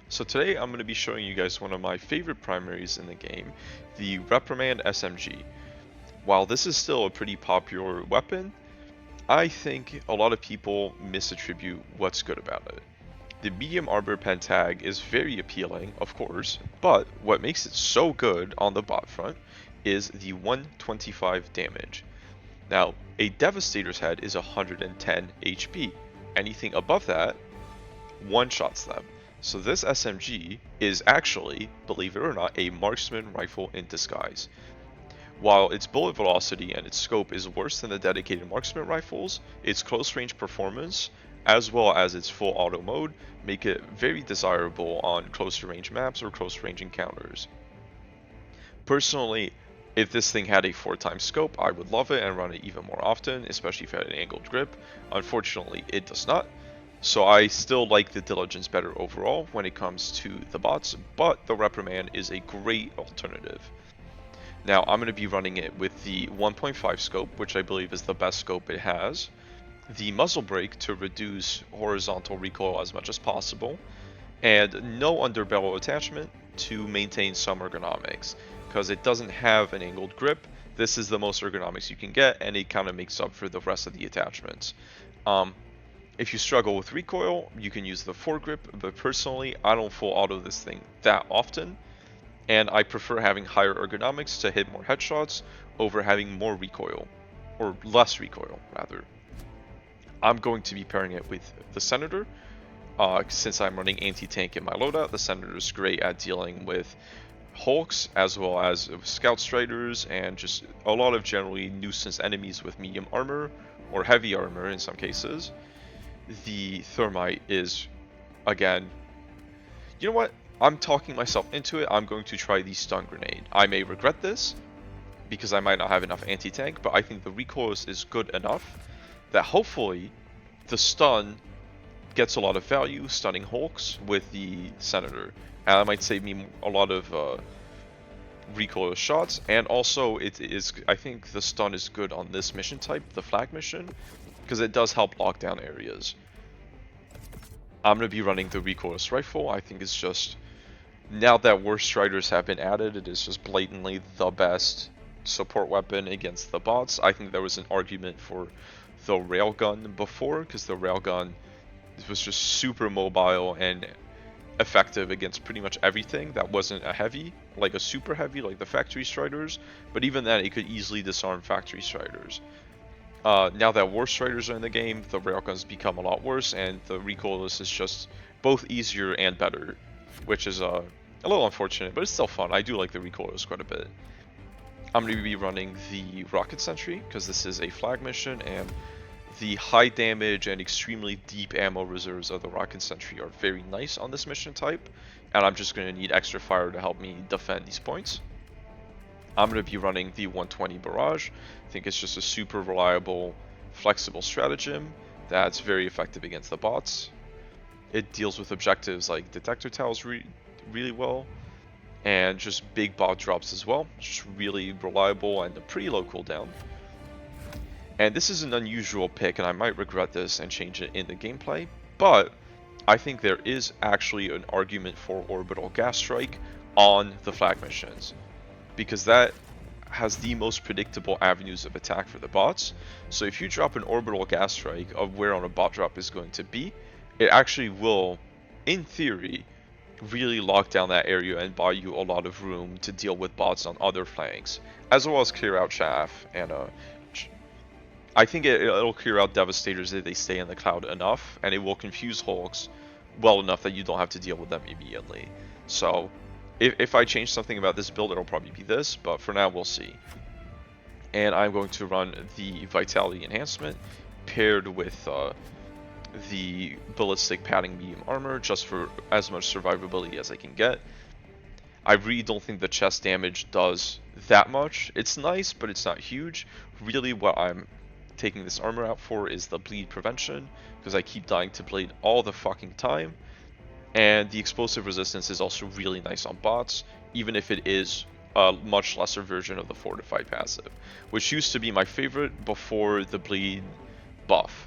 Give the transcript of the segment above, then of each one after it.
So today I'm going to be showing you guys one of my favorite primaries in the game, the Reprimand SMG. While this is still a pretty popular weapon, I think a lot of people misattribute what's good about it. The medium armor pen tag is very appealing, of course, but what makes it so good on the bot front is the 125 damage. Now, a Devastator's head is 110 HP. Anything above that one-shots them. So this SMG is actually, believe it or not, a marksman rifle in disguise. While its bullet velocity and its scope is worse than the dedicated marksman rifles, its close range performance, as well as its full auto mode, make it very desirable on closer range maps or close range encounters. Personally, if this thing had a 4x scope, I would love it and run it even more often, especially if it had an angled grip. Unfortunately, it does not. So I still like the Diligence better overall when it comes to the bots, but the Reprimand is a great alternative. Now I'm going to be running it with the 1.5 scope, which I believe is the best scope it has, the muzzle brake to reduce horizontal recoil as much as possible, and no underbarrel attachment to maintain some ergonomics, because it doesn't have an angled grip. This is the most ergonomics you can get, and it kind of makes up for the rest of the attachments. If you struggle with recoil, you can use the foregrip, but personally, I don't full auto this thing that often, and I prefer having higher ergonomics to hit more headshots over having more recoil, or less recoil, rather. I'm going to be pairing it with the Senator, since I'm running anti-tank in my loadout. The Senator is great at dealing with Hulks, as well as Scout Striders, and just a lot of generally nuisance enemies with medium armor, or heavy armor in some cases. The Thermite is, again, you know what? I'm talking myself into it. I'm going to try the Stun Grenade. I may regret this, because I might not have enough anti-tank, but I think the recoil is good enough that hopefully the stun gets a lot of value, stunning Hulks with the Senator. And that might save me a lot of recoil shots, and also it is, I think the stun is good on this mission type, the flag mission, because it does help lock down areas. I'm going to be running the recoilless rifle. I think it's just, now that worse striders have been added, it is just blatantly the best support weapon against the bots. I think there was an argument for the railgun before, because the railgun was just super mobile and effective against pretty much everything that wasn't a heavy, like a super heavy, like the factory striders, but even then it could easily disarm factory striders. Now that war striders are in the game, the railguns become a lot worse, and the recoilless is just both easier and better, which is a little unfortunate, but it's still fun. I do like the recoilless quite a bit. I'm going to be running the Rocket Sentry, because this is a flag mission, and the high damage and extremely deep ammo reserves of the Rocket Sentry are very nice on this mission type, and I'm just going to need extra fire to help me defend these points. I'm going to be running the 120 Barrage. I think it's just a super reliable, flexible stratagem that's very effective against the bots. It deals with objectives like Detector Towers really well, and just big bot drops as well. Just really reliable and a pretty low cooldown. And this is an unusual pick, and I might regret this and change it in the gameplay, but I think there is actually an argument for Orbital Gas Strike on the flag missions, because that has the most predictable avenues of attack for the bots. So if you drop an Orbital Gas Strike of where on a bot drop is going to be, it actually will, in theory, really lock down that area and buy you a lot of room to deal with bots on other flanks, as well as clear out chaff. And I think it'll clear out Devastators if they stay in the cloud enough, and it will confuse Hulks well enough that you don't have to deal with them immediately. So if I change something about this build, it'll probably be this, but for now we'll see. And I'm going to run the Vitality Enhancement paired with the Ballistic Padding Medium Armor, just for as much survivability as I can get. I really don't think the chest damage does that much. It's nice, but it's not huge. Really what I'm taking this armor out for is the bleed prevention, because I keep dying to bleed all the fucking time. And the explosive resistance is also really nice on bots, even if it is a much lesser version of the fortified passive, which used to be my favorite before the bleed buff.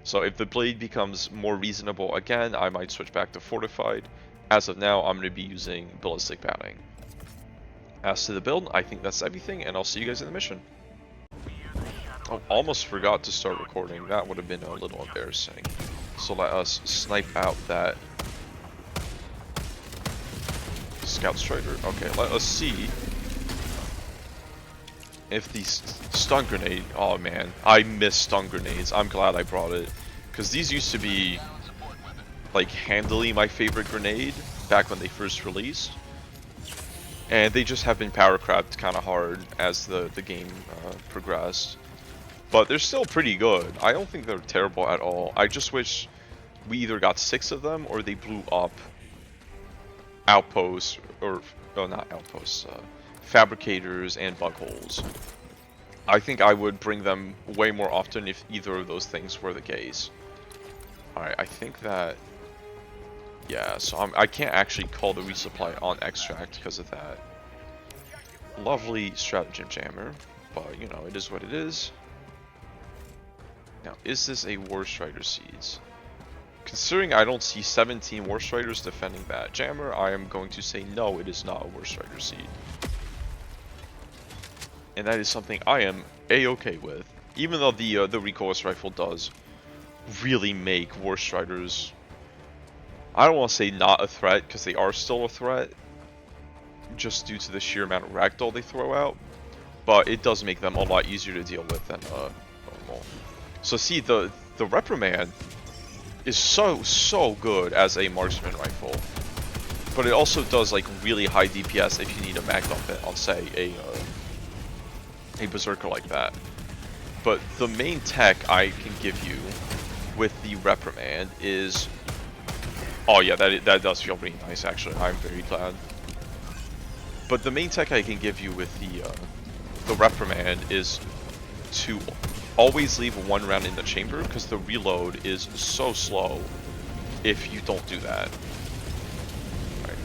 So if the blade becomes more reasonable again, I might switch back to fortified. As of now, I'm going to be using ballistic batting. As to the build, I think that's everything, and I'll see you guys in the mission. Oh, almost forgot to start recording. That would have been a little embarrassing. So let us snipe out that Scout Strider. Okay, let us see if the stun grenade. Oh man, I miss stun grenades. I'm glad I brought it, because these used to be like handily my favorite grenade back when they first released, and they just have been power crapped kind of hard as the game progressed. But they're still pretty good. I don't think they're terrible at all. I just wish we either got 6 of them or they blew up outposts, or not outposts, fabricators and bug holes. I think I would bring them way more often if either of those things were the case. Alright, I think that... yeah, so I can't actually call the resupply on extract because of that. Lovely stratagem jammer, but you know, it is what it is. Now, is this a War Strider Seeds? Considering I don't see 17 War Striders defending that jammer, I am going to say no, it is not a War Strider Seed. And that is something I am a-okay with. Even though the recoilless rifle does really make War Striders, I don't want to say not a threat, because they are still a threat, just due to the sheer amount of ragdoll they throw out, but it does make them a lot easier to deal with than normal. So see, the Reprimand is so good as a marksman rifle, but it also does like really high DPS if you need a mag dump it on, say, a berserker like that. But the main tech I can give you with the Reprimand is, oh yeah, that does feel really nice actually. I'm very glad. But the main tech I can give you with the Reprimand is to always leave 1 round in the chamber, because the reload is so slow if you don't do that. Right.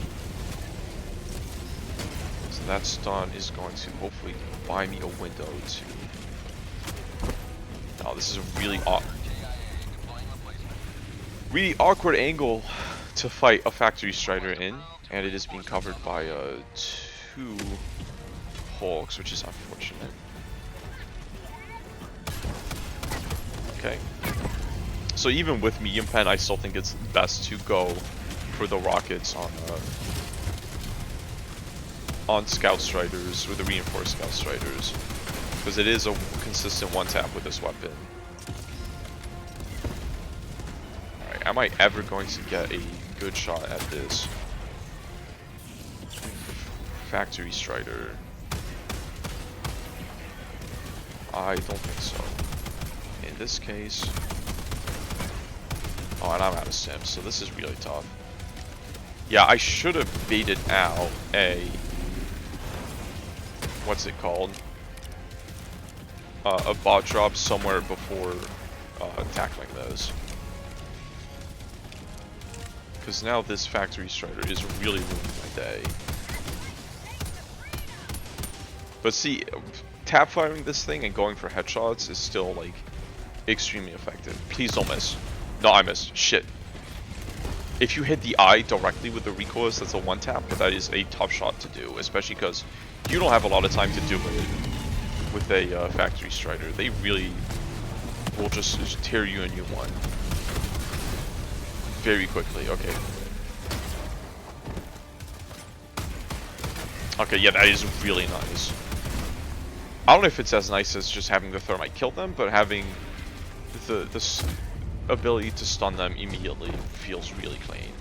So that stun is going to hopefully buy me a window to... oh, this is a really awkward angle to fight a factory strider in, and it is being covered by 2 Hulks, which is unfortunate. Okay. So even with medium pen, I still think it's best to go for the rockets on Scout Striders, or the reinforced Scout Striders, because it is a consistent one-tap with this weapon. Alright, am I ever going to get a good shot at this factory Strider? I don't think so. In this case... oh, and I'm out of sims, so this is really tough. Yeah, I should have baited out a... what's it called? A bot drop somewhere before tackling those. Because now this factory strider is really ruining my day. But see, tap firing this thing and going for headshots is still like extremely effective. Please don't miss. No, I missed. Shit. If you hit the eye directly with the recoilless, that's a one tap, but that is a tough shot to do, especially because you don't have a lot of time to do it with a factory strider. They really will just tear you a new one very quickly. Okay. Okay, yeah, that is really nice. I don't know if it's as nice as just having the thermite kill them, but having the ability to stun them immediately feels really clean.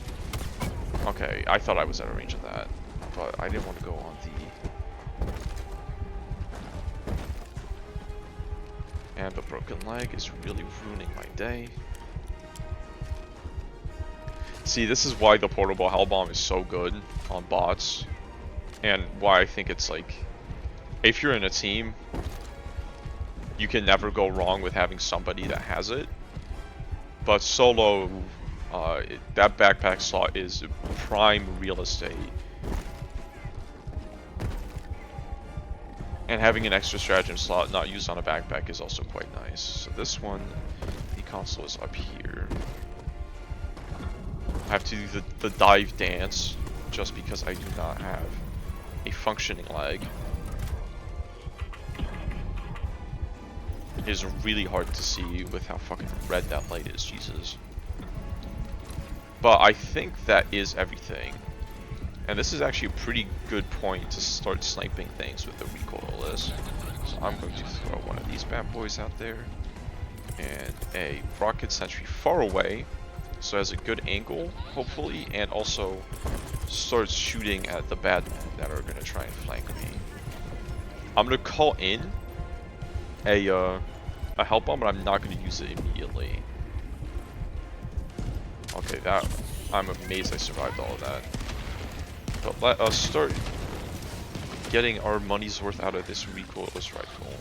Okay, I thought I was out of range of that, but I didn't want to go on the... and the broken leg is really ruining my day. See, this is why the portable hell bomb is so good on bots, and why I think it's like, if you're in a team, you can never go wrong with having somebody that has it. But solo, that backpack slot is prime real estate. And having an extra stratagem slot not used on a backpack is also quite nice. So this one becomes console is up here. I have to do the dive dance just because I do not have a functioning leg. It is really hard to see with how fucking red that light is, Jesus. But I think that is everything. And this is actually a pretty good point to start sniping things with the recoilless. So I'm going to throw one of these bad boys out there. And a rocket sentry far away. So it has a good angle, hopefully. And also starts shooting at the bad men that are going to try and flank me. I'm going to call in a hell bomb, but I'm not going to use it immediately. Okay, that... I'm amazed I survived all of that. But let us start getting our money's worth out of this recoilless rifle.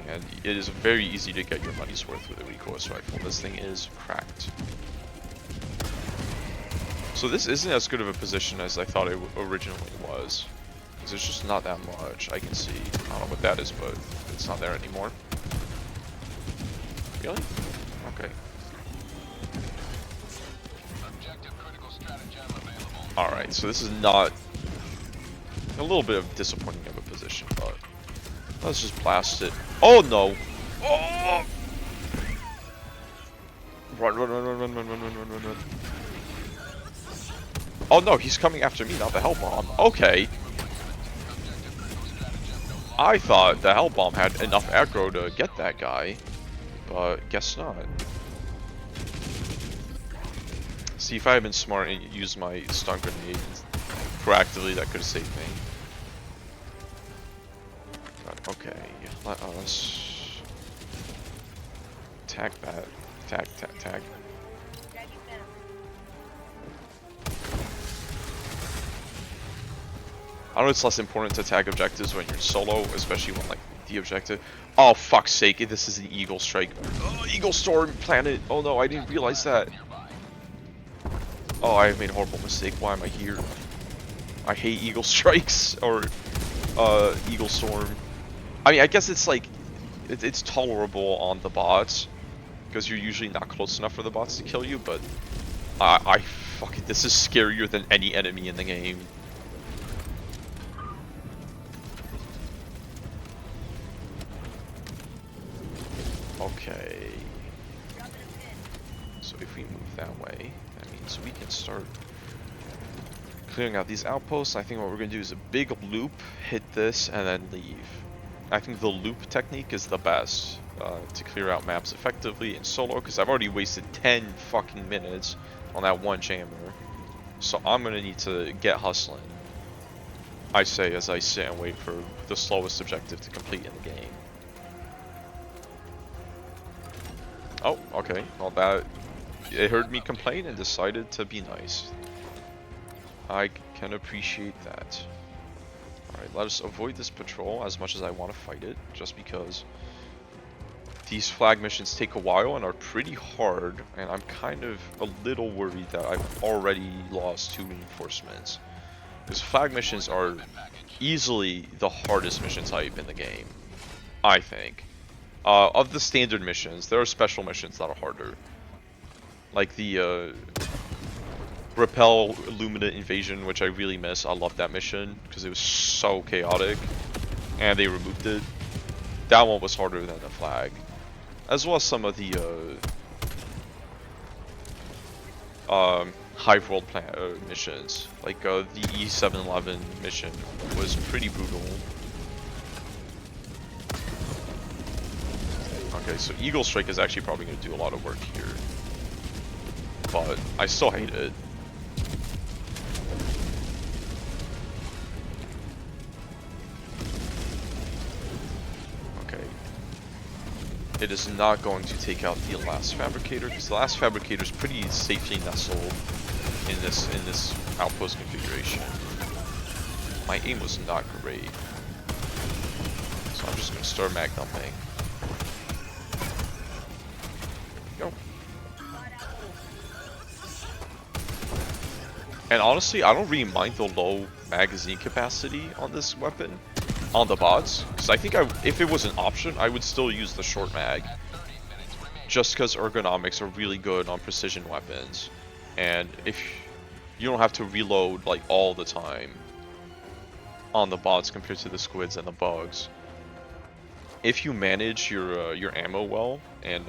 And it is very easy to get your money's worth with a recoilless rifle. This thing is cracked. So this isn't as good of a position as I thought it originally was. Because there's just not that much I can see. I don't know what that is, but it's not there anymore. Really? Okay. Alright, so this is not a little bit of disappointing of a position, but let's just blast it. Oh no! Oh! Run, run, run, run, run, run, run, run, run, run, run. Oh no, he's coming after me, not the hell bomb. Okay. I thought the hell bomb had enough aggro to get that guy, but guess not. See, if I had been smart and used my stun grenade proactively, that could have saved me. But okay, let us tag that. Tag, tag, tag. I know it's less important to tag objectives when you're solo, especially when like the objective. Oh fuck's sake! This is an Eagle Strike. Oh, Eagle Storm planet. Oh no, I didn't realize that. Oh, I made a horrible mistake. Why am I here? I hate Eagle Strikes or Eagle Storm. I mean, I guess it's like it's tolerable on the bots because you're usually not close enough for the bots to kill you. But I fucking this is scarier than any enemy in the game. Okay. So if we move that way, that means we can start clearing out these outposts. I think what we're going to do is a big loop, hit this, and then leave. I think the loop technique is the best to clear out maps effectively in solo, because I've already wasted 10 fucking minutes on that one jammer. So I'm going to need to get hustling, I say, as I sit and wait for the slowest objective to complete in the game. Oh, okay. Well, that... It heard me complain and decided to be nice. I can appreciate that. Alright, let us avoid this patrol as much as I want to fight it, just because these flag missions take a while and are pretty hard, and I'm kind of a little worried that I've already lost 2 reinforcements. Because flag missions are easily the hardest mission type in the game, I think. Of the standard missions, there are special missions that are harder. Like the Repel Illuminate Invasion, which I really miss. I love that mission because it was so chaotic, and they removed it. That one was harder than the flag, as well as some of the Hive World missions. Like the E711 mission was pretty brutal. Okay, so Eagle Strike is actually probably going to do a lot of work here, but I still hate it. Okay. It is not going to take out the last Fabricator, because the last Fabricator is pretty safely nestled in this outpost configuration. My aim was not great, so I'm just going to start mag dumping. Go. And honestly, I don't really mind the low magazine capacity on this weapon, on the bots, because I think if it was an option, I would still use the short mag. Just because ergonomics are really good on precision weapons. And if you don't have to reload like all the time on the bots compared to the squids and the bugs. If you manage your ammo well and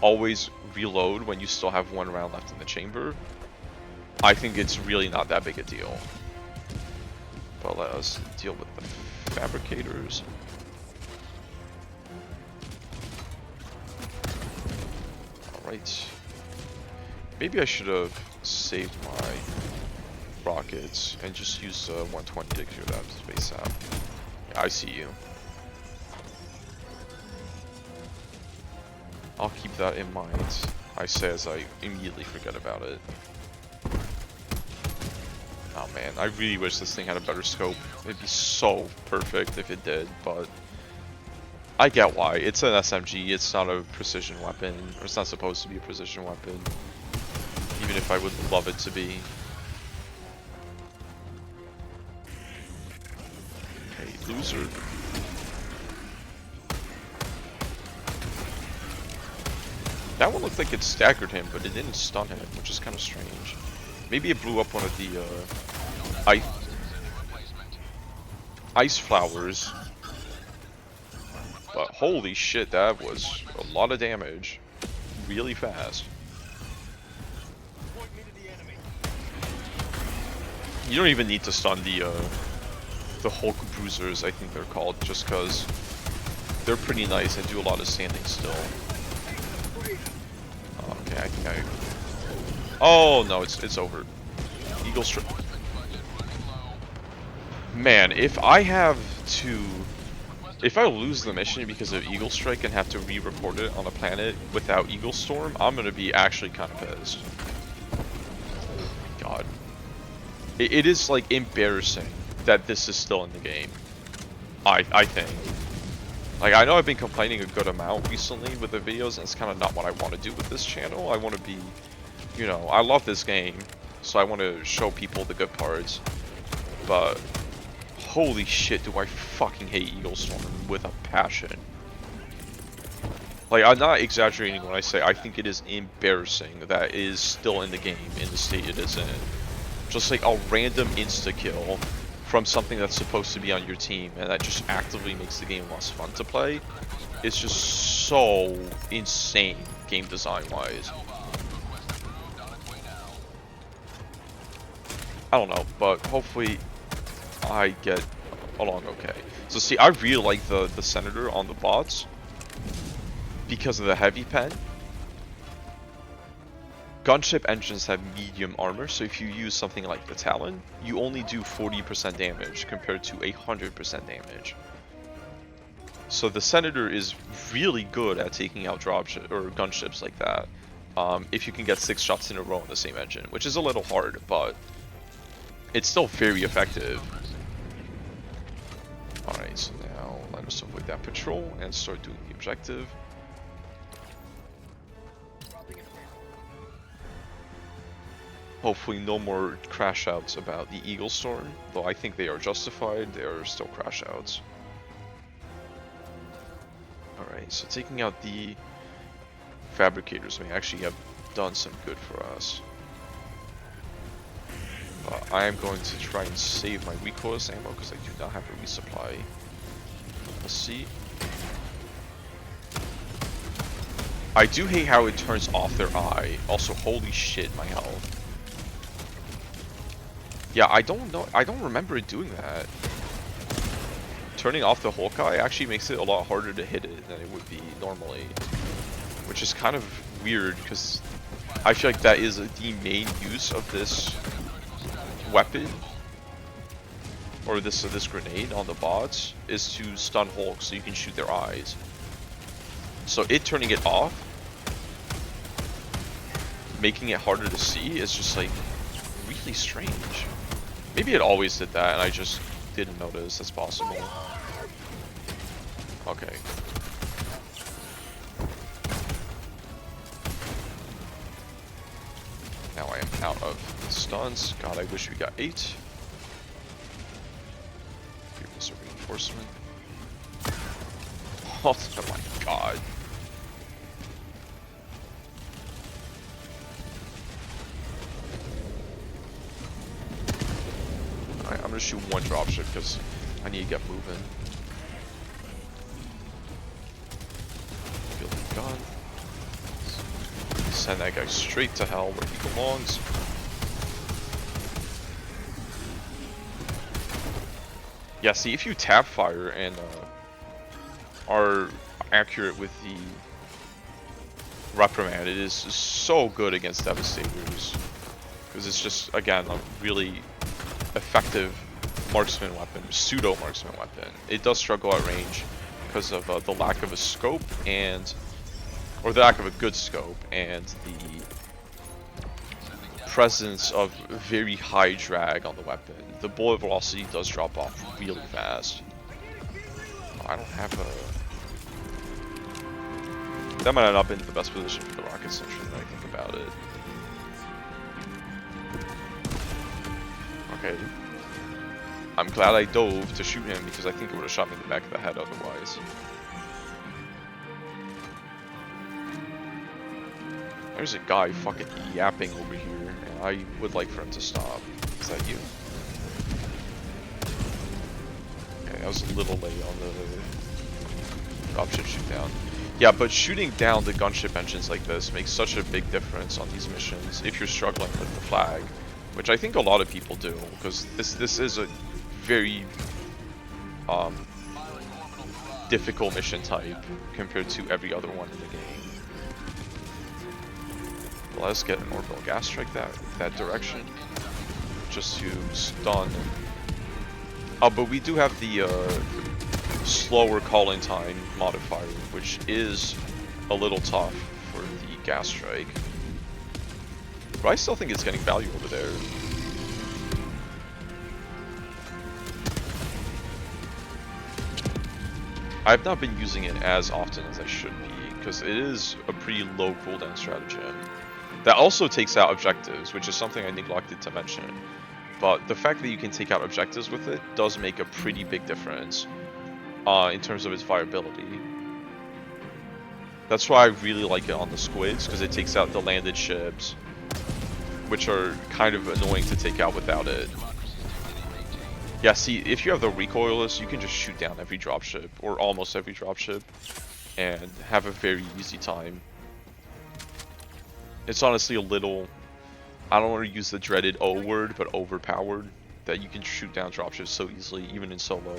always reload when you still have one round left in the chamber, I think it's really not that big a deal. But let us deal with the fabricators. Alright. Maybe I should have saved my rockets and just used 120 to clear that space out. Yeah, I see you. I'll keep that in mind, I say as I immediately forget about it. Oh man, I really wish this thing had a better scope. It'd be so perfect if it did, but I get why. It's an SMG, it's not a precision weapon, or it's not supposed to be a precision weapon, even if I would love it to be. Hey, loser. That one looked like it staggered him, but it didn't stun him, which is kind of strange. Maybe it blew up one of the ice flowers. But holy shit, that was a lot of damage. Really fast. You don't even need to stun the Hulk bruisers, I think they're called, just because they're pretty nice and do a lot of standing still. Okay, I think I... Oh no, it's over. Eagle Strike. Man, if I lose the mission because of Eagle Strike and have to re-report it on a planet without Eagle Storm, I'm gonna be actually kind of pissed. God. It is like embarrassing that this is still in the game. I think. Like, I know I've been complaining a good amount recently with the videos, and it's kind of not what I want to do with this channel. I want to be, you know, I love this game, so I want to show people the good parts. But, holy shit, do I fucking hate Eagle Storm with a passion. Like, I'm not exaggerating when I say I think it is embarrassing that it is still in the game in the state it is in. Just like a random insta-kill from something that's supposed to be on your team and that just actively makes the game less fun to play. It's just so insane game design wise. I don't know, but hopefully I get along okay. So see, I really like the Senator on the bots because of the heavy pen. Gunship engines have medium armor, so if you use something like the Talon, you only do 40% damage compared to 100% damage. So the Senator is really good at taking out gunships like that, if you can get 6 shots in a row on the same engine, which is a little hard, but it's still very effective. Alright, so now let us avoid that patrol and start doing the objective. Hopefully no more crash outs about the Eagle Storm, though I think they are justified, they are still crash outs. Alright, so taking out the fabricators may actually have done some good for us. I am going to try and save my recoilless ammo because I do not have a resupply. Let's see. I do hate how it turns off their eye. Also, holy shit, my health. Yeah, I don't know. I don't remember it doing that. Turning off the Hulk eye actually makes it a lot harder to hit it than it would be normally. Which is kind of weird because I feel like that is the main use of this weapon. Or this grenade on the bots is to stun Hulk so you can shoot their eyes. So it turning it off, making it harder to see is just like really strange. Maybe it always did that and I just didn't notice. That's possible. Okay. Now I am out of stuns. God, I wish we got 8. Previous reinforcement. Oh my god. Alright, I'm gonna shoot one dropship because I need to get moving. Building gun. Send that guy straight to hell where he belongs. Yeah, see, if you tap fire and are accurate with the Reprimand, it is so good against Devastators. Because it's just, again, a really effective marksman weapon, pseudo marksman weapon. It does struggle at range because of the lack of a scope or the lack of a good scope and the presence of very high drag on the weapon. The bullet velocity does drop off really fast. Oh, I don't have a... That might not have been the best position for the rocket sentry when I think about it. Okay. I'm glad I dove to shoot him because I think it would have shot me in the back of the head otherwise. There's a guy fucking yapping over here, and I would like for him to stop. Is that you? Okay, that was a little late on the dropship shoot down. Yeah, but shooting down the gunship engines like this makes such a big difference on these missions if you're struggling with the flag, which I think a lot of people do, because this is a very difficult mission type compared to every other one in the game. Let's get an orbital gas strike that direction, just to stun. Oh, but we do have the slower call-in time modifier, which is a little tough for the gas strike. But I still think it's getting value over there. I've not been using it as often as I should be, because it is a pretty low cooldown stratagem. That also takes out objectives, which is something I neglected to mention. But the fact that you can take out objectives with it does make a pretty big difference in terms of its viability. That's why I really like it on the squids, because it takes out the landed ships, which are kind of annoying to take out without it. Yeah, see, if you have the recoilless, you can just shoot down every dropship, or almost every dropship, and have a very easy time. It's honestly a little, I don't want to use the dreaded O word, but overpowered, that you can shoot down dropships so easily, even in solo.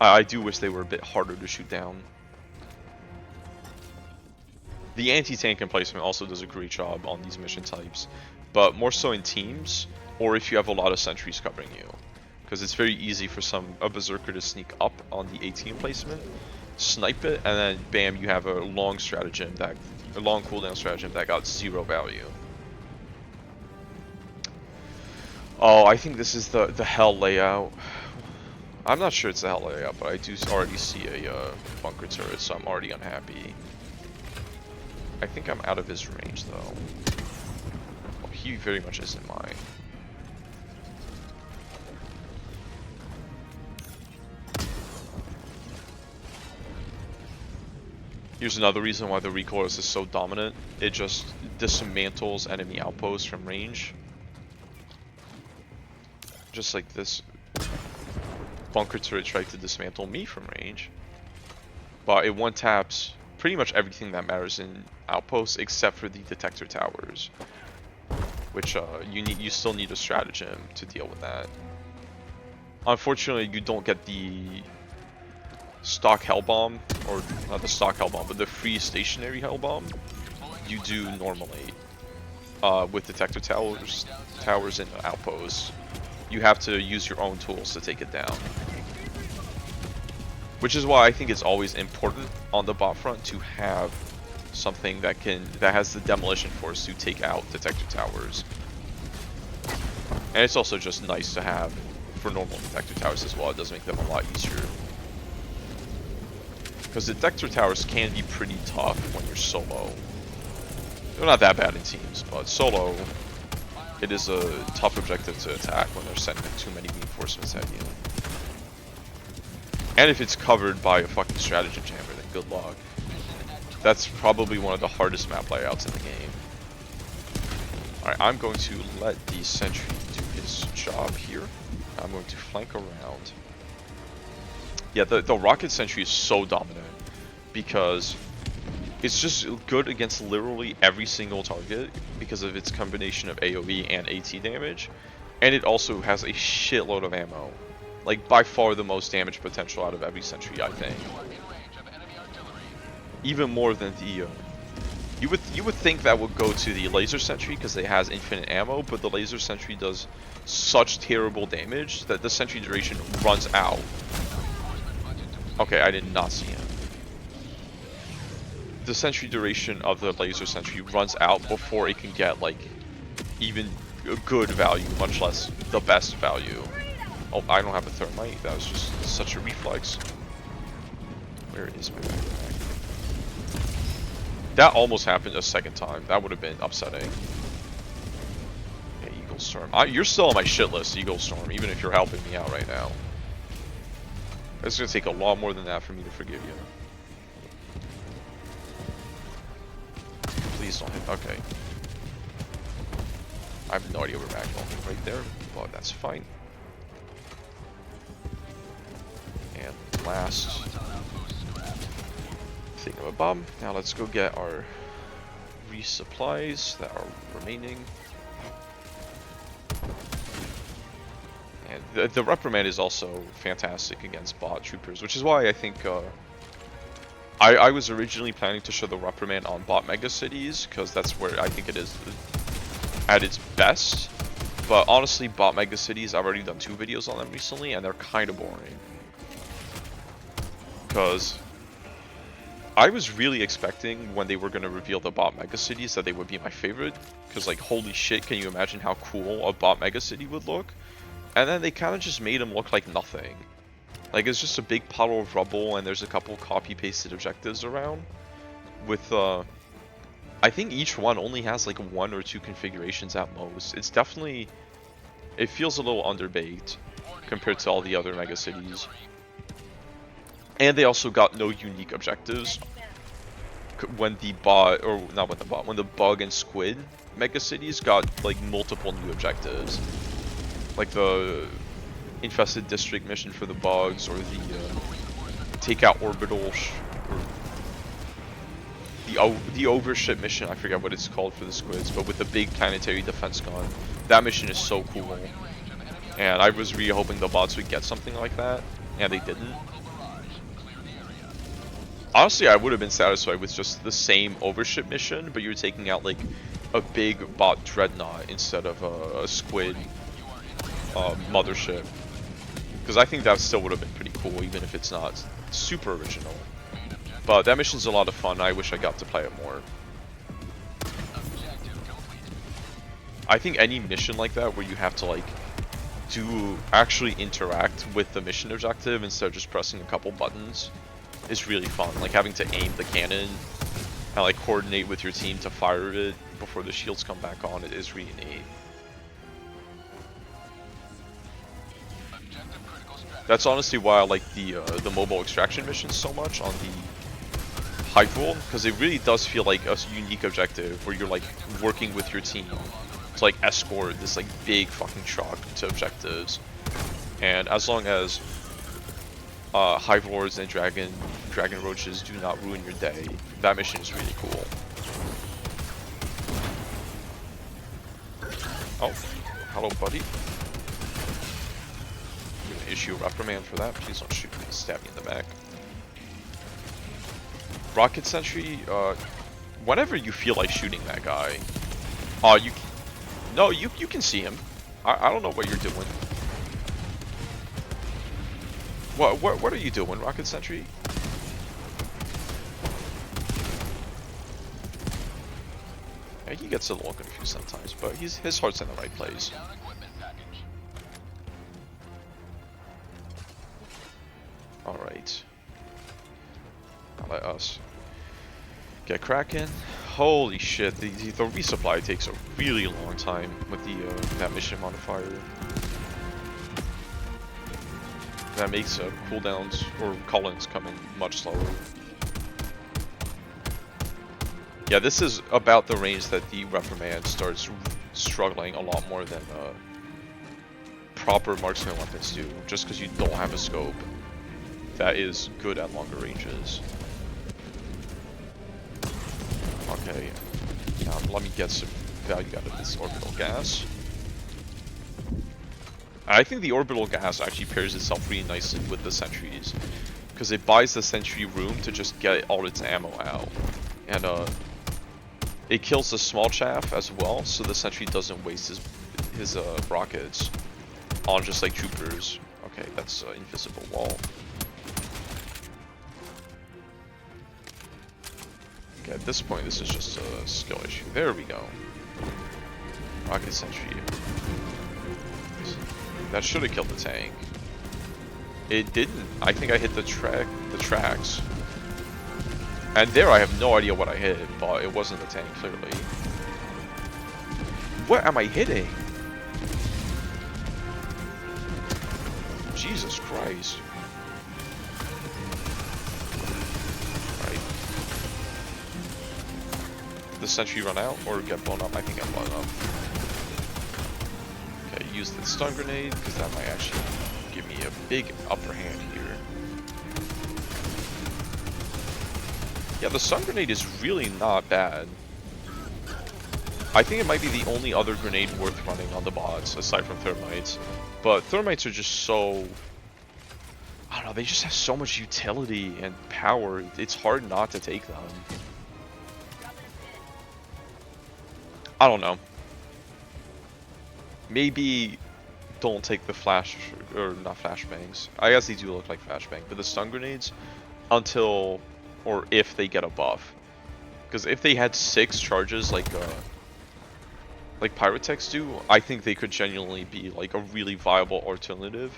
I do wish they were a bit harder to shoot down. The anti-tank emplacement also does a great job on these mission types, but more so in teams, or if you have a lot of sentries covering you. Because it's very easy for a berserker to sneak up on the AT emplacement, snipe it, and then bam, you have a long cooldown stratagem that got 0 value. Oh, I think this is the hell layout. I'm not sure it's the hell layout, but I do already see a bunker turret, so I'm already unhappy. I think I'm out of his range though. Oh, he very much isn't mine. Here's another reason why the recoilless is so dominant. It just dismantles enemy outposts from range. Just like this bunker turret tried to dismantle me from range. But it one-taps pretty much everything that matters in outposts except for the detector towers. Which you still need a stratagem to deal with that. Unfortunately, you don't get the stock hell bomb, or not the stock hell bomb, but the free stationary hell bomb you do normally with detector towers and outposts. You have to use your own tools to take it down, which is why I think it's always important on the bot front to have something that has the demolition force to take out detector towers. And it's also just nice to have for normal detector towers as well. It does make them a lot easier. Because detector towers can be pretty tough when you're solo. They're not that bad in teams, but solo, it is a tough objective to attack when they're sending too many reinforcements at you. And if it's covered by a fucking stratagem jammer, then good luck. That's probably one of the hardest map layouts in the game. Alright, I'm going to let the sentry do his job here. I'm going to flank around. Yeah, the rocket sentry is so dominant because it's just good against literally every single target because of its combination of AoE and AT damage. And it also has a shitload of ammo. Like, by far the most damage potential out of every sentry, I think. Even more than the... You would think that would go to the laser sentry because it has infinite ammo, but the laser sentry does such terrible damage that the sentry duration runs out. Okay, I did not see him. The sentry duration of the laser sentry runs out before it can get, like, even a good value, much less the best value. Oh, I don't have a thermite. That was just such a reflex. Where is my backpack? That almost happened a second time. That would have been upsetting. Yeah, Eagle Storm. You're still on my shit list, Eagle Storm, even if you're helping me out right now. It's gonna take a lot more than that for me to forgive you. Please don't hit. Okay. I have no idea where backbone right there, but that's fine. And last thing of a bomb. Now let's go get our resupplies that are remaining. And the Reprimand is also fantastic against bot troopers, which is why I think I was originally planning to show the Reprimand on bot megacities, because that's where I think it is at its best. But honestly, bot megacities, I've already done 2 videos on them recently, and they're kind of boring. Because I was really expecting when they were going to reveal the bot megacities that they would be my favorite. Because, like, holy shit, can you imagine how cool a bot megacity would look? And then they kind of just made them look like nothing. Like, it's just a big puddle of rubble, and there's a couple copy-pasted objectives around. With, I think each one only has, like, 1 or 2 configurations at most. It's definitely... It feels a little underbaked compared to all the other megacities. And they also got no unique objectives. When the bot, or not when the bot, when the bug and squid megacities got, like, multiple new objectives. Like the infested district mission for the bugs, or the take out orbital, or the overship mission. I forget what it's called for the squids, but with the big planetary defense gun. That mission is so cool, and I was really hoping the bots would get something like that, and they didn't. Honestly, I would have been satisfied with just the same overship mission, but you're taking out like a big bot dreadnought instead of a squid mothership, because I think that still would have been pretty cool, even if it's not super original. But that mission's a lot of fun. I wish I got to play it more. I think any mission like that where you have to like actually interact with the mission objective instead of just pressing a couple buttons is really fun. Like having to aim the cannon and like coordinate with your team to fire it before the shields come back on, it is really neat. That's honestly why I like the mobile extraction missions so much on the Hive World, because it really does feel like a unique objective where you're like working with your team to like escort this like big fucking truck to objectives. And as long as Hive Lords and Dragon Roaches do not ruin your day, that mission is really cool. Oh, hello buddy. I'm gonna issue a Reprimand for that. Please don't shoot me, stab me in the back. Rocket Sentry, whenever you feel like shooting that guy, you can see him. I don't know what you're doing. What are you doing, Rocket Sentry? Yeah, he gets a little confused sometimes, but his heart's in the right place. Alright. Now let us get cracking. Holy shit, the resupply takes a really long time with the that mission modifier. That makes cooldowns or call-ins come in much slower. Yeah, this is about the range that the Reprimand starts struggling a lot more than proper marksman weapons do, just because you don't have a scope that is good at longer ranges. Okay, let me get some value out of this orbital gas. I think the orbital gas actually pairs itself really nicely with the sentries, because it buys the sentry room to just get all its ammo out, and it kills the small chaff as well, so the sentry doesn't waste his rockets on just like troopers. Okay, that's invisible wall. Okay, at this point, this is just a skill issue. There we go. Rocket sentry. That should have killed the tank. It didn't. I think I hit the tracks. And there I have no idea what I hit, but it wasn't the tank, clearly. What am I hitting? Jesus Christ. Right. Did the sentry run out or get blown up? I think I blown up. Okay, use the stun grenade, because that might actually give me a big upper hand here. Yeah, the stun grenade is really not bad. I think it might be the only other grenade worth running on the bots, aside from thermites. But thermites are just so... I don't know, they just have so much utility and power. It's hard not to take them. I don't know. Maybe don't take the flash, or not flashbangs. I guess they do look like flashbang, but the stun grenades until... or if they get a buff, because if they had 6 charges like Pyrotechs do, I think they could genuinely be like a really viable alternative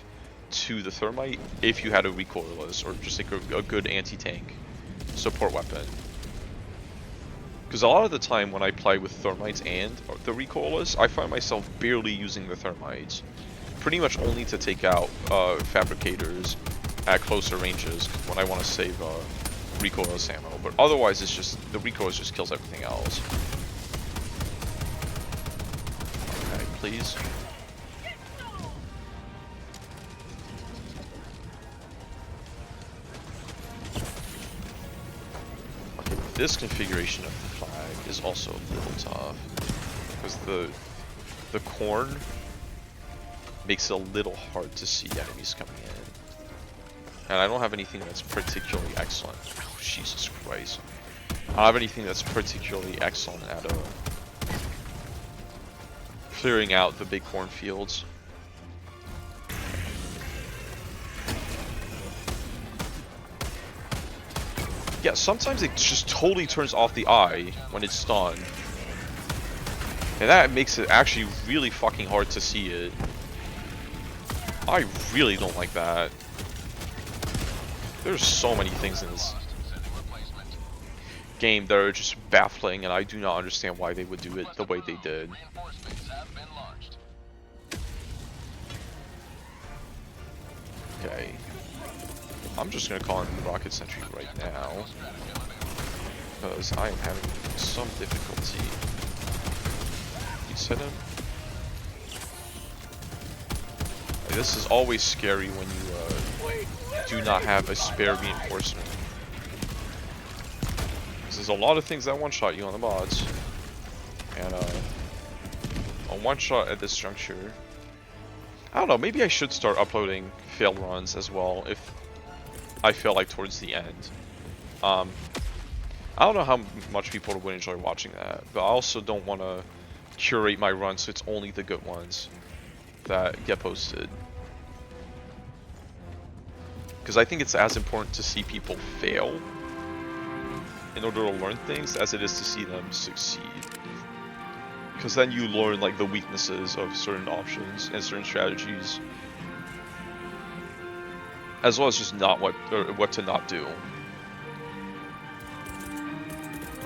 to the thermite if you had a recoilless or just like a good anti-tank support weapon. Because a lot of the time when I play with thermites and the recoilless, I find myself barely using the thermites, pretty much only to take out fabricators at closer ranges when I want to save recoilless ammo, but otherwise it's just the recoilless just kills everything else. Okay, please. Okay, this configuration of the flag is also a little tough because the corn makes it a little hard to see enemies coming in. And I don't have anything that's particularly excellent. Oh, Jesus Christ. I don't have anything that's particularly excellent at clearing out the big cornfields. Yeah, sometimes it just totally turns off the eye when it's stunned. And that makes it actually really fucking hard to see it. I really don't like that. There's so many things in this game that are just baffling, and I do not understand why they would do it the way they did. Okay. I'm just gonna call in the rocket sentry right now, because I am having some difficulty. Reset him. This is always scary when you do not have a spare reinforcement. There's a lot of things that one-shot you on the mods, and a one-shot at this juncture. I don't know, maybe I should start uploading fail runs as well if I feel like towards the end. I don't know how much people would enjoy watching that, but I also don't want to curate my runs so it's only the good ones that get posted. Because I think it's as important to see people fail in order to learn things as it is to see them succeed. Because then you learn like the weaknesses of certain options and certain strategies, as well as just not what to not do.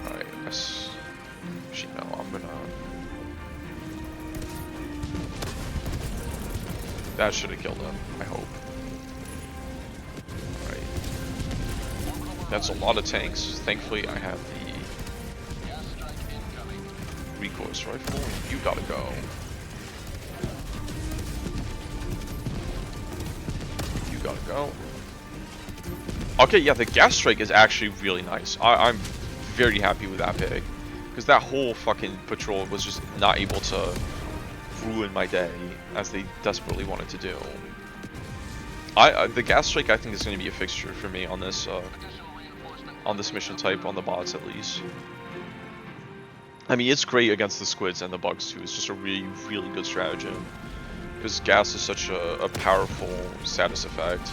Alright, actually no, I'm gonna... That should have killed him, I hope. That's a lot of tanks. Thankfully, I have the recourse rifle. You gotta go. You gotta go. Okay, yeah, the gas strike is actually really nice. I'm very happy with that pick. Because that whole fucking patrol was just not able to ruin my day, as they desperately wanted to do. The gas strike, I think, is going to be a fixture for me on this mission type, on the bots at least. I mean, it's great against the squids and the bugs too. It's just a really, really good stratagem. Because gas is such a powerful status effect.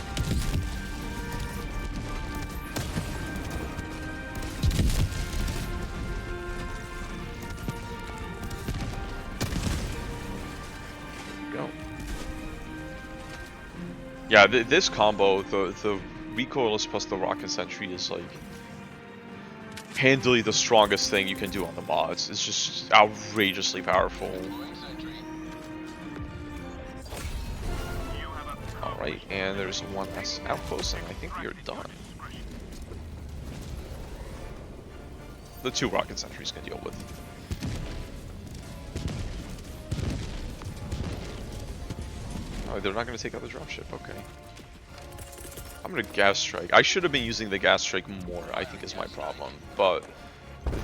Yeah, this combo, the recoilless plus the rocket sentry is like handily the strongest thing you can do on the bots. It's just outrageously powerful. Alright, and there's one last outpost, and I think we are done. The 2 rocket sentries can deal with. Oh, they're not going to take out the dropship, okay. I'm going to gas strike. I should have been using the gas strike more, I think is my problem. But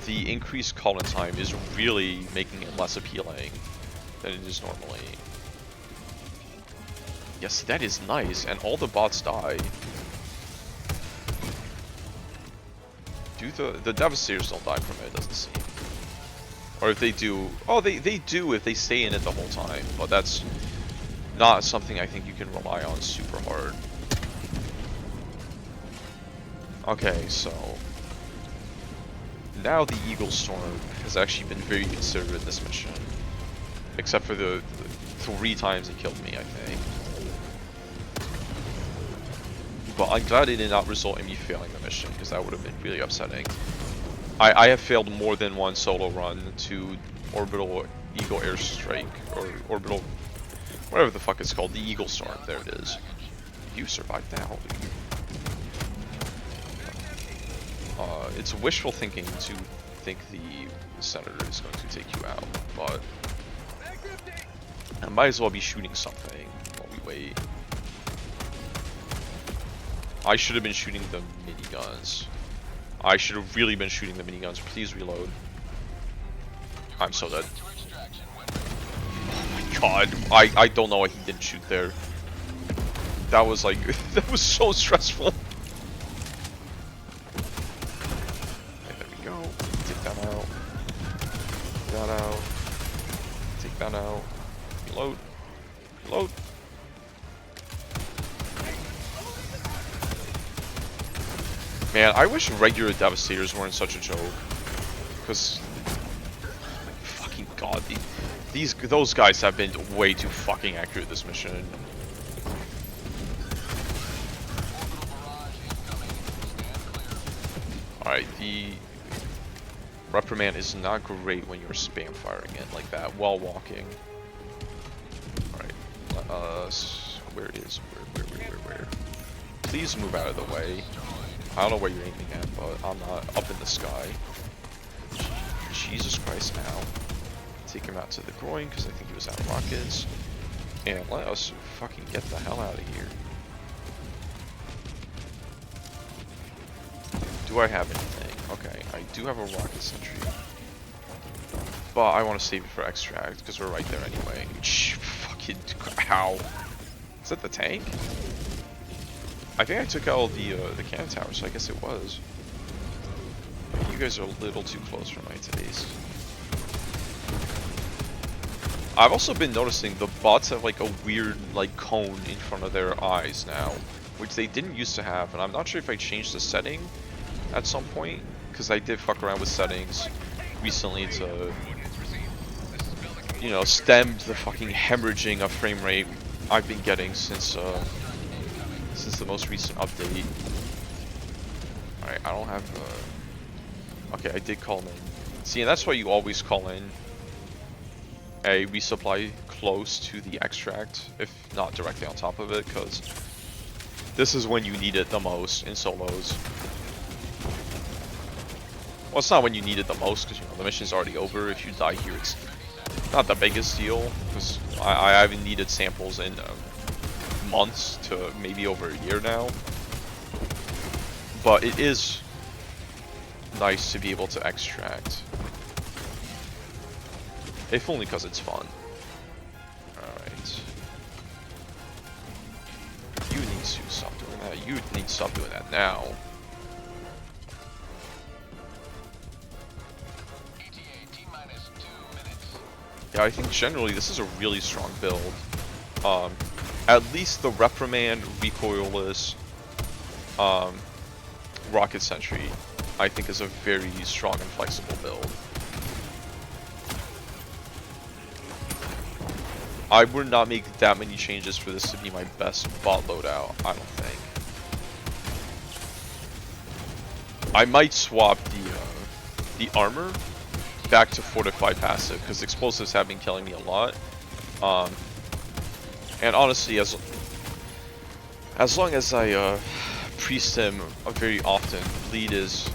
the increased call-in time is really making it less appealing than it is normally. Yes, that is nice, and all the bots die. The Devastators don't die from it, doesn't seem. Or if they do... Oh, they do if they stay in it the whole time, but that's not something I think you can rely on super hard. Okay, so... Now the Eagle Storm has actually been very considerate in this mission. Except for the 3 times it killed me, I think. But I'm glad it did not result in me failing the mission, because that would have been really upsetting. I have failed more than one solo run to Orbital Eagle Airstrike, or Orbital... whatever the fuck it's called, the Eagle Storm, there it is. You survived that, holy. It's wishful thinking to think the Senator is going to take you out, but I might as well be shooting something while we wait. I should have been shooting the miniguns. I should have really been shooting the miniguns. Please reload. I'm so dead. Oh my god. I don't know why he didn't shoot there. That was like, that was so stressful. Okay, there we go. Take that out. Take that out. Take that out. Reload. Reload. Man, I wish regular Devastators weren't such a joke. Because, fucking god, those guys have been way too fucking accurate this mission. Alright, the Reprimand is not great when you're spam firing it like that while walking. Alright, where? Please move out of the way. I don't know where you're aiming at, but I'm not up in the sky. Jesus Christ now. Take him out to the groin, because I think he was out of rockets. And let us fucking get the hell out of here. Do I have anything? Okay, I do have a rocket sentry. But I want to save it for extract, because we're right there anyway. Fucking, ow. Is that the tank? I think I took out the cannon tower, so I guess it was. You guys are a little too close for my taste. I've also been noticing the bots have like a weird like cone in front of their eyes now, which they didn't used to have, and I'm not sure if I changed the setting at some point, because I did fuck around with settings recently to, you know, stem the fucking hemorrhaging of frame rate I've been getting since the most recent update. Alright, I don't have okay, I did call in. See, and that's why you always call in a resupply close to the extract, if not directly on top of it, because this is when you need it the most in solos. Well, it's not when you need it the most, because, you know, the mission's already over. If you die here, it's not the biggest deal, because I haven't needed samples in months to maybe over a year now. But it is nice to be able to extract. If only because it's fun. Alright. You need to stop doing that. You need to stop doing that now. Yeah, I think generally this is a really strong build. At least the Reprimand, recoilless, rocket sentry, I think is a very strong and flexible build. I would not make that many changes for this to be my best bot loadout, I don't think. I might swap the armor back to fortified passive, because explosives have been killing me a lot. And honestly, as long as I priest him very often, Bleed's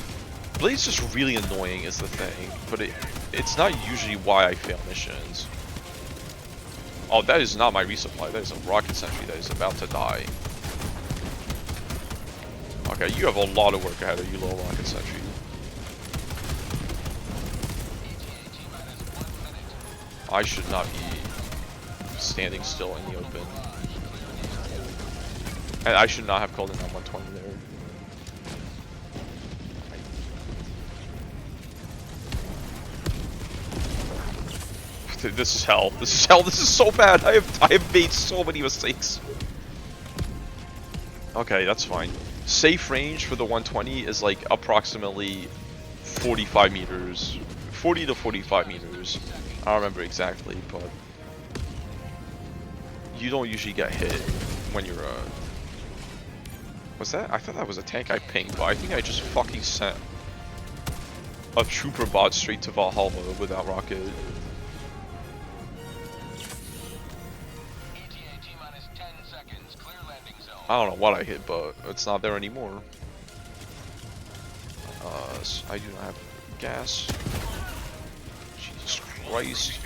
just really annoying is the thing, but it's not usually why I fail missions. Oh, that is not my resupply, that is a rocket sentry that is about to die. Okay, you have a lot of work ahead of you, little rocket sentry. I should not be standing still in the open. And I should not have called in on 120 there. Dude, this is hell. This is hell. This is so bad. I have made so many mistakes. Okay, that's fine. Safe range for the 120 is like approximately 45 meters. 40 to 45 meters. I don't remember exactly, but you don't usually get hit when you're what's that? I thought that was a tank I pinged, but I think I just fucking sent a trooper bot straight to Valhalla without rocket. I don't know what I hit, but it's not there anymore. So I do not have gas. Jesus Christ.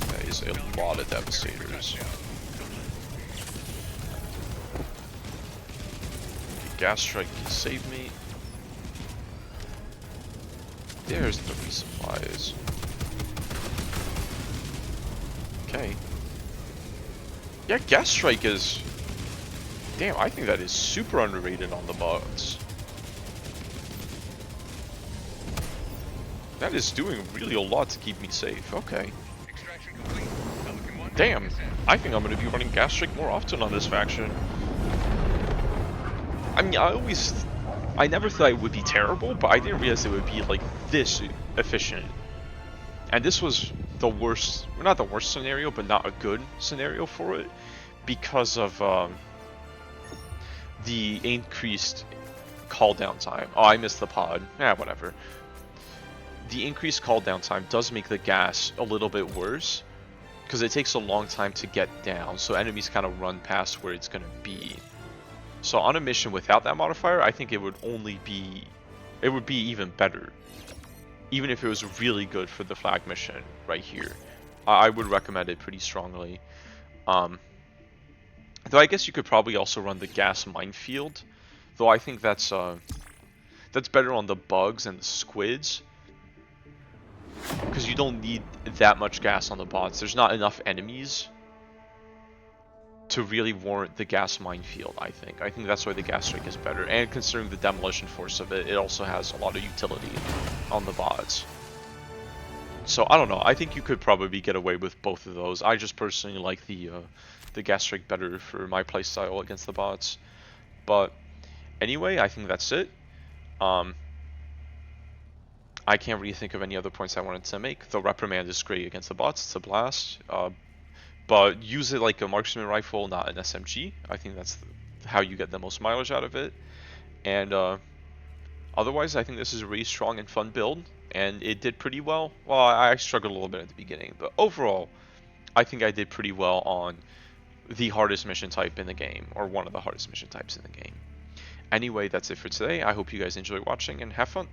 That is a lot of devastators. Gas strike can save me. There's the resupplies. Okay. Yeah, gas strike is... Damn, I think that is super underrated on the bots. That is doing really a lot to keep me safe. Okay. Damn, I think I'm going to be running gas strike more often on this faction. I mean, I never thought it would be terrible, but I didn't realize it would be like this efficient. And this was the worst, well, not the worst scenario, but not a good scenario for it, because of the increased call down time. Oh, I missed the pod. Whatever. The increased call down time does make the gas a little bit worse, because it takes a long time to get down, so enemies kind of run past where it's going to be. So on a mission without that modifier, I think it would be even better. Even if it was really good for the flag mission right here. I would recommend it pretty strongly. Though I guess you could probably also run the gas minefield. Though I think that's better on the bugs and the squids. Because you don't need that much gas on the bots. There's not enough enemies to really warrant the gas minefield, I think. I think that's why the gas strike is better. And considering the demolition force of it, it also has a lot of utility on the bots. So I don't know. I think you could probably get away with both of those. I just personally like the gas strike better for my playstyle against the bots. But anyway, I think that's it. I can't really think of any other points I wanted to make. The Reprimand is great against the bots. It's a blast. But use it like a marksman rifle, not an SMG. I think that's how you get the most mileage out of it. And otherwise, I think this is a really strong and fun build. And it did pretty well. Well, I struggled a little bit at the beginning. But overall, I think I did pretty well on the hardest mission type in the game. Or one of the hardest mission types in the game. Anyway, that's it for today. I hope you guys enjoy watching and have fun.